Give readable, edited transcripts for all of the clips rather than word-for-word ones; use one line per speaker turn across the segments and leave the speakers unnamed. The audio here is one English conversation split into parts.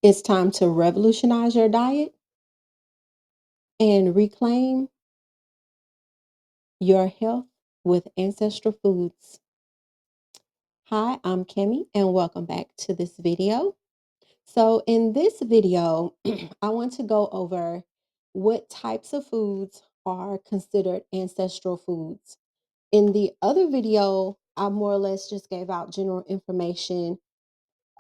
It's time to revolutionize your diet and reclaim your health with ancestral foods. Hi, I'm Kimmy, and welcome back to this video. So, in this video, I want to go over what types of foods are considered ancestral foods. In the other video, I more or less just gave out general information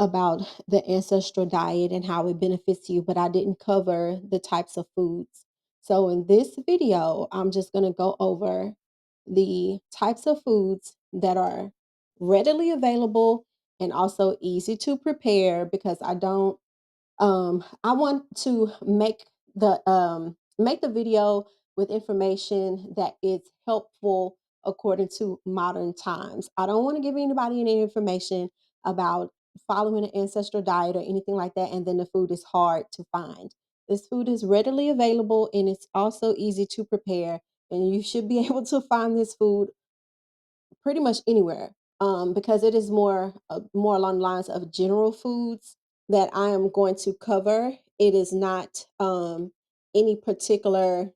about the ancestral diet and how it benefits you, but I didn't cover the types of foods. So in this video, I'm just going to go over the types of foods that are readily available and also easy to prepare because I want to make the video with information that is helpful according to modern times. I don't want to give anybody any information about following an ancestral diet or anything like that, and then the food is hard to find. This food is readily available and it's also easy to prepare, and you should be able to find this food pretty much anywhere, because it is more along the lines of general foods that I am going to cover. It is not any particular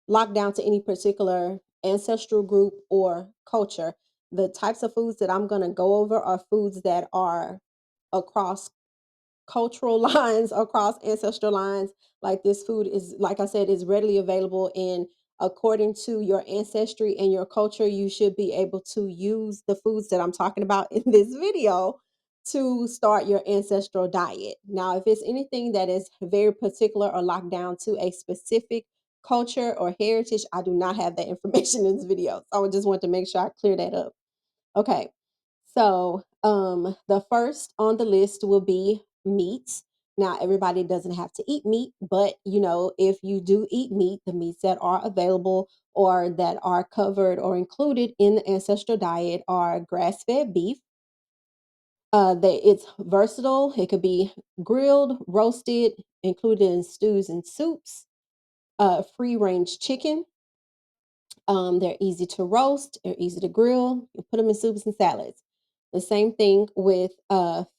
locked down to any particular ancestral group or culture. The types of foods that I'm going to go over are foods that are across cultural lines, across ancestral lines. Like this food is, like I said, is readily available. And according to your ancestry and your culture, you should be able to use the foods that I'm talking about in this video to start your ancestral diet. Now, if it's anything that is very particular or locked down to a specific culture or heritage, I do not have that information in this video. So I just want to make sure I clear that up. Okay. So, the first on the list will be meats. Now, everybody doesn't have to eat meat, but if you do eat meat, the meats that are available or that are covered or included in the ancestral diet are grass-fed beef. That it's versatile. It could be grilled, roasted, included in stews and soups. Free-range chicken. They're easy to roast, they're easy to grill. You put them in soups and salads. The same thing with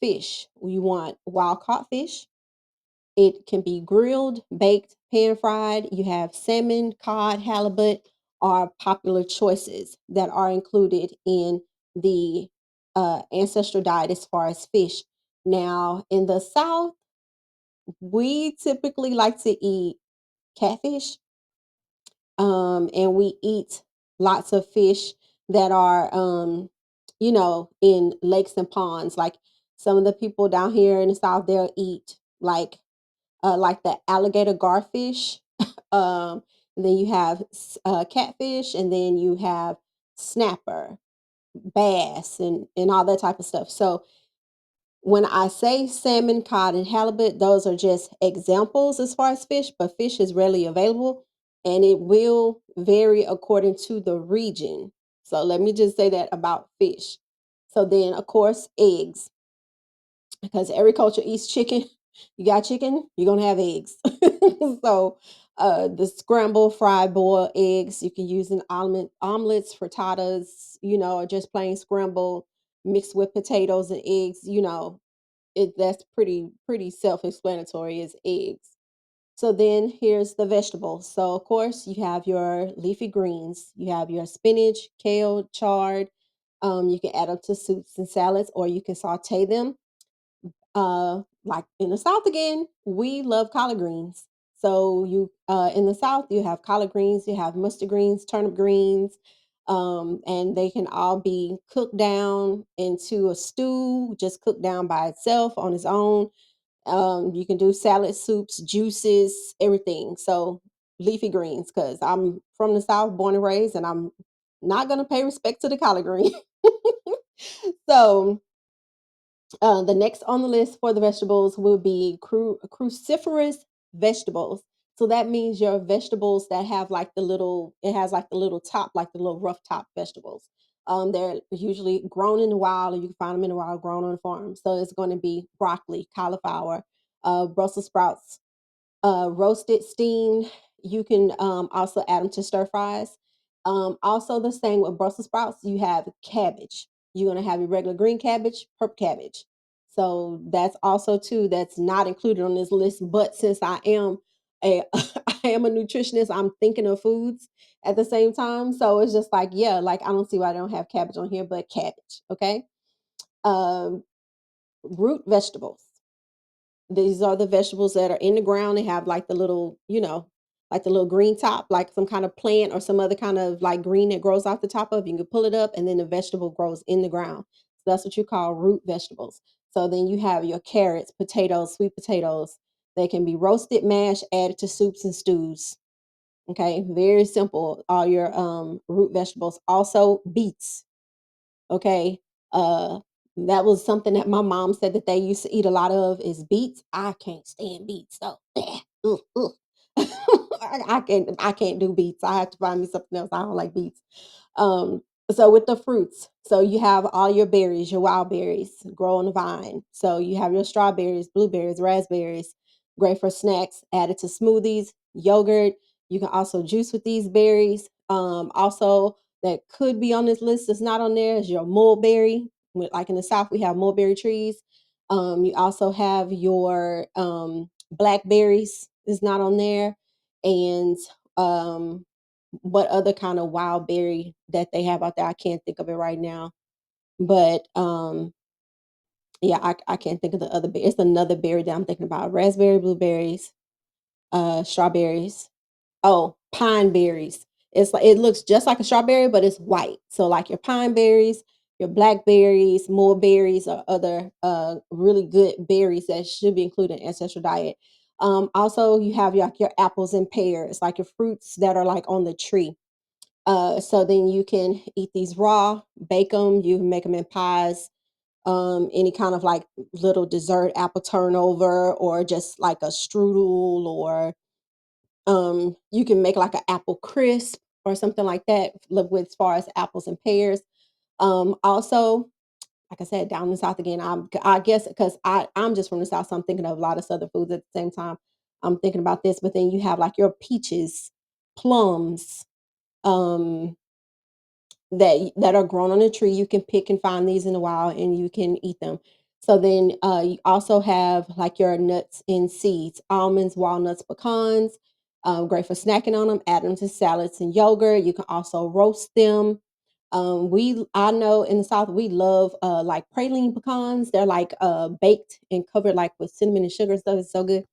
fish. You want wild caught fish. It can be grilled, baked, pan fried. You have salmon, cod, halibut are popular choices that are included in the ancestral diet as far as fish. Now, in the South, we typically like to eat catfish, and we eat lots of fish that are in lakes and ponds. Like some of the people down here in the South, they'll eat like the alligator garfish. And then you have catfish, and then you have snapper, bass, and all that type of stuff. So when I say salmon, cod, and halibut, those are just examples as far as fish, but fish is readily available and it will vary according to the region. So let me just say that about fish. So then, of course, eggs, because every culture eats chicken. You got chicken, you're going to have eggs. So the scrambled, fried, boiled eggs, you can use in omelets, frittatas, or just plain scrambled mixed with potatoes and eggs, that's pretty self-explanatory is eggs. So then here's the vegetables. So of course you have your leafy greens. You have your spinach, kale, chard. You can add them to soups and salads, or you can saute them. Like in the South again, we love collard greens. So you in the South you have collard greens, you have mustard greens, turnip greens, and they can all be cooked down into a stew, just cooked down by itself on its own. You can do salad, soups, juices, everything. So leafy greens, because I'm from the South, born and raised, and I'm not gonna pay respect to the collard green. So the next on the list for the vegetables will be cruciferous vegetables. So that means your vegetables that have like it has like the little top, like the little rough top vegetables. They're usually grown in the wild, or you can find them in the wild, grown on the farm. So it's going to be broccoli, cauliflower, Brussels sprouts, roasted, steamed. You can also add them to stir fries. Also, the same with Brussels sprouts, you have cabbage. You're going to have your regular green cabbage, purple cabbage. So that's also too that's not included on this list. But since I am a I am a nutritionist, I'm thinking of foods at the same time. So it's just like, yeah, like I don't see why I don't have cabbage on here, but cabbage. Okay. Um, root vegetables. These are the vegetables that are in the ground. They have like the little, like the little green top, like some kind of plant or some other kind of like green that grows off the top of. You can pull it up and then the vegetable grows in the ground. So that's what you call root vegetables. So then you have your carrots, potatoes, sweet potatoes. They can be roasted, mashed, added to soups and stews. Okay, very simple. All your root vegetables. Also beets. Okay. Uh that was something that my mom said that they used to eat a lot of is beets. I can't stand beets though. Ugh, ugh. I can't do beets. I have to find me something else. I don't like beets. Um, so with the fruits, so you have all your berries, your wild berries grow on the vine. So you have your strawberries, blueberries, raspberries, great for snacks, added to smoothies, yogurt. You can also juice with these berries. Also that could be on this list that's not on there is your mulberry. Like in the South, we have mulberry trees. You also have your blackberries is not on there, and um, what other kind of wild berry that they have out there? I can't think of it right now, but yeah, I can't think of the other. It's another berry that I'm thinking about: raspberry, blueberries, strawberries. Oh, pine berries. It's like it looks just like a strawberry, but it's white. So like your pine berries, your blackberries, mulberries, or other really good berries that should be included in ancestral diet. Also, you have your apples and pears, like your fruits that are like on the tree. So then you can eat these raw, bake them. You can make them in pies, any kind of like little dessert apple turnover, or just like a strudel, or you can make like an apple crisp or something like that with as far as apples and pears. Also, like I said, down in the South again, I guess because I'm just from the South, so I'm thinking of a lot of Southern foods at the same time. I'm thinking about this, but then you have like your peaches, plums, um, that are grown on a tree. You can pick and find these in the wild, and you can eat them. So then you also have like your nuts and seeds, almonds, walnuts, pecans. Great for snacking on them. Add them to salads and yogurt. You can also roast them. I know in the South we love like praline pecans. They're like baked and covered like with cinnamon and sugar and stuff. It's so good.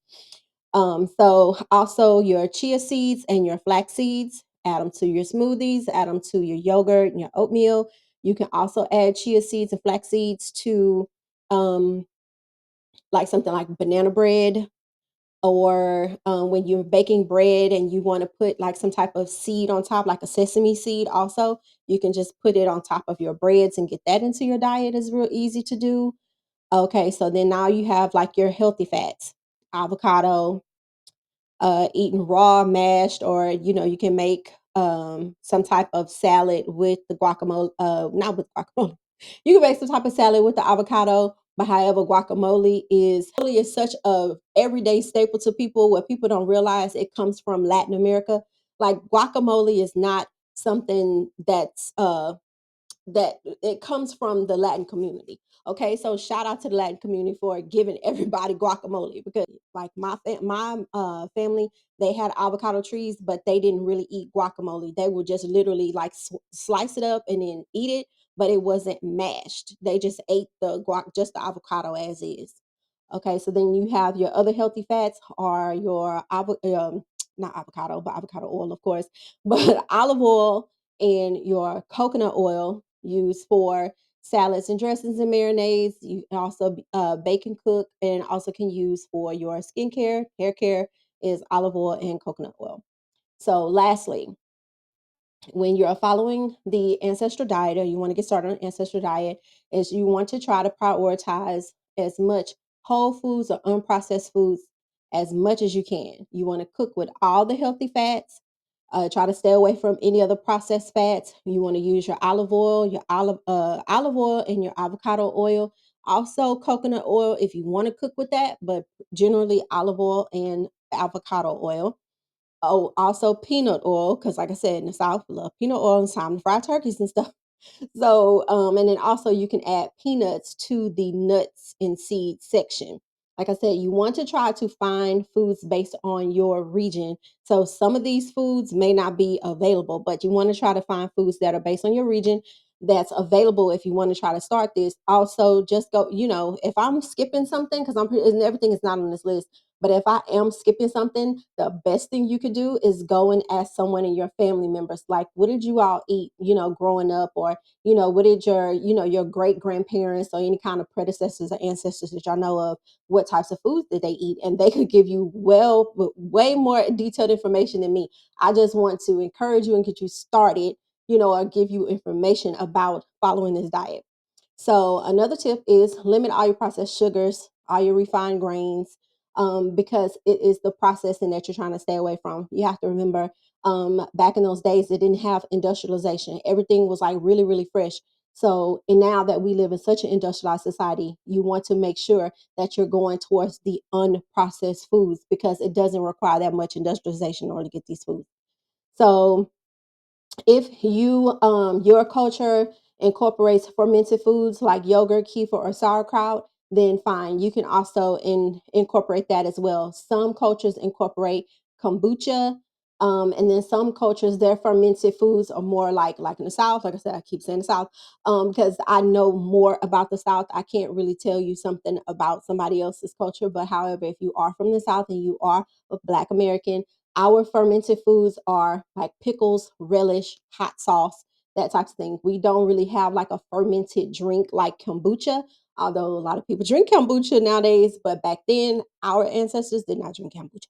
So also your chia seeds and your flax seeds, add them to your smoothies, add them to your yogurt and your oatmeal. You can also add chia seeds and flax seeds to um, like something like banana bread, or when you're baking bread and you want to put like some type of seed on top, like a sesame seed. Also, you can just put it on top of your breads and get that into your diet. Is real easy to do. Okay, so then now you have like your healthy fats, avocado, eaten raw, mashed, or you can make some type of salad with the guacamole. Not with guacamole. You can make some type of salad with the avocado. But however, guacamole is such a everyday staple to people. What people don't realize, it comes from Latin America. Like guacamole is not something that it comes from the Latin community. Okay, so shout out to the Latin community for giving everybody guacamole, because like my family, they had avocado trees, but they didn't really eat guacamole. They would just literally like slice it up and then eat it, but it wasn't mashed. They just ate just the avocado as is. Okay, so then you have your other healthy fats are your not avocado, but avocado oil, of course, but olive oil and your coconut oil used for salads and dressings and marinades. You can also bake and cook, and also can use for your skincare, hair care is olive oil and coconut oil. So, lastly, when you're following the ancestral diet, or you want to get started on ancestral diet, is you want to try to prioritize as much whole foods or unprocessed foods as much as you can. You want to cook with all the healthy fats. Try to stay away from any other processed fats. You want to use your olive oil, your olive oil, and your avocado oil. Also, coconut oil if you want to cook with that, but generally olive oil and avocado oil. Oh, also peanut oil, because like I said, in the South, we love peanut oil. It's time to fry turkeys and stuff. So, and then also you can add peanuts to the nuts and seeds section. Like I said, you want to try to find foods based on your region. So some of these foods may not be available, but you want to try to find foods that are based on your region that's available if you want to try to start this. Also, just go, if I'm skipping something, because and everything is not on this list, but if I am skipping something, the best thing you could do is go and ask someone in your family members, like, what did you all eat, growing up? Or, what did your great grandparents or any kind of predecessors or ancestors that y'all know of, what types of foods did they eat? And they could give you way more detailed information than me. I just want to encourage you and get you started, or give you information about following this diet. So another tip is limit all your processed sugars, all your refined grains, because it is the processing that you're trying to stay away from. You have to remember, back in those days, they didn't have industrialization. Everything was like really, really fresh. So, and now that we live in such an industrialized society, you want to make sure that you're going towards the unprocessed foods because it doesn't require that much industrialization in order to get these foods. So, if your culture incorporates fermented foods like yogurt, kefir, or sauerkraut, then fine. You can also incorporate that as well. Some cultures incorporate kombucha, and then some cultures their fermented foods are more like in the South. Like I said, I keep saying the South, because I know more about the South. I can't really tell you something about somebody else's culture, but however, if you are from the South and you are a Black American, our fermented foods are like pickles, relish, hot sauce, that type of thing. We don't really have like a fermented drink like kombucha, although a lot of people drink kombucha nowadays. But back then, our ancestors did not drink kombucha.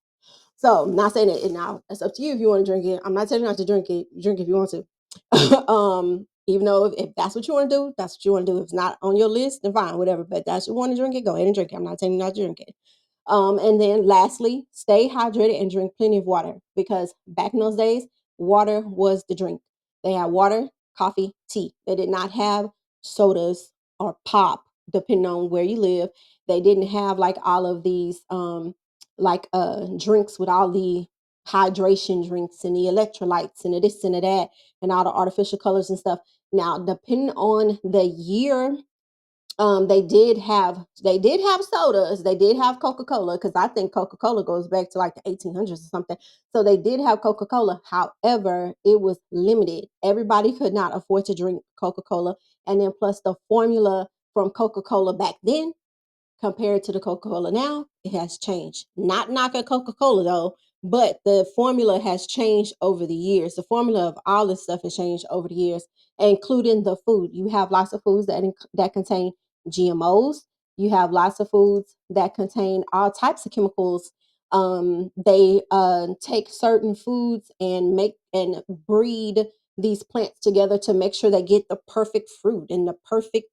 So, I'm not saying it now. It's up to you if you want to drink it. I'm not telling you not to drink it. Drink if you want to. Even though if that's what you want to do, that's what you want to do. If it's not on your list, then fine, whatever. But that's you want to drink it, go ahead and drink it. I'm not telling you not to drink it. And then lastly, stay hydrated and drink plenty of water because back in those days, water was the drink. They had water, coffee, tea. They did not have sodas or pop, depending on where you live. They didn't have like all of these drinks with all the hydration drinks and the electrolytes and the this and the that and all the artificial colors and stuff. Now, depending on the year, they did have sodas. They did have Coca-Cola because I think Coca-Cola goes back to like the 1800s or something. So they did have Coca-Cola. However, it was limited. Everybody could not afford to drink Coca-Cola. And then plus the formula from Coca-Cola back then compared to the Coca-Cola now, it has changed. Not knocking Coca-Cola though, but the formula has changed over the years. The formula of all this stuff has changed over the years, including the food. You have lots of foods that contain GMOs. You have lots of foods that contain all types of chemicals. They take certain foods and make and breed these plants together to make sure they get the perfect fruit and the perfect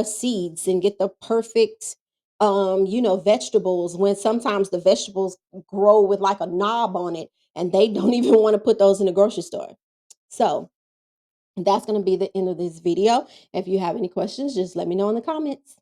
seeds and get the perfect vegetables when sometimes the vegetables grow with like a knob on it and they don't even want to put those in the grocery store. So that's going to be the end of this video. If you have any questions, just let me know in the comments.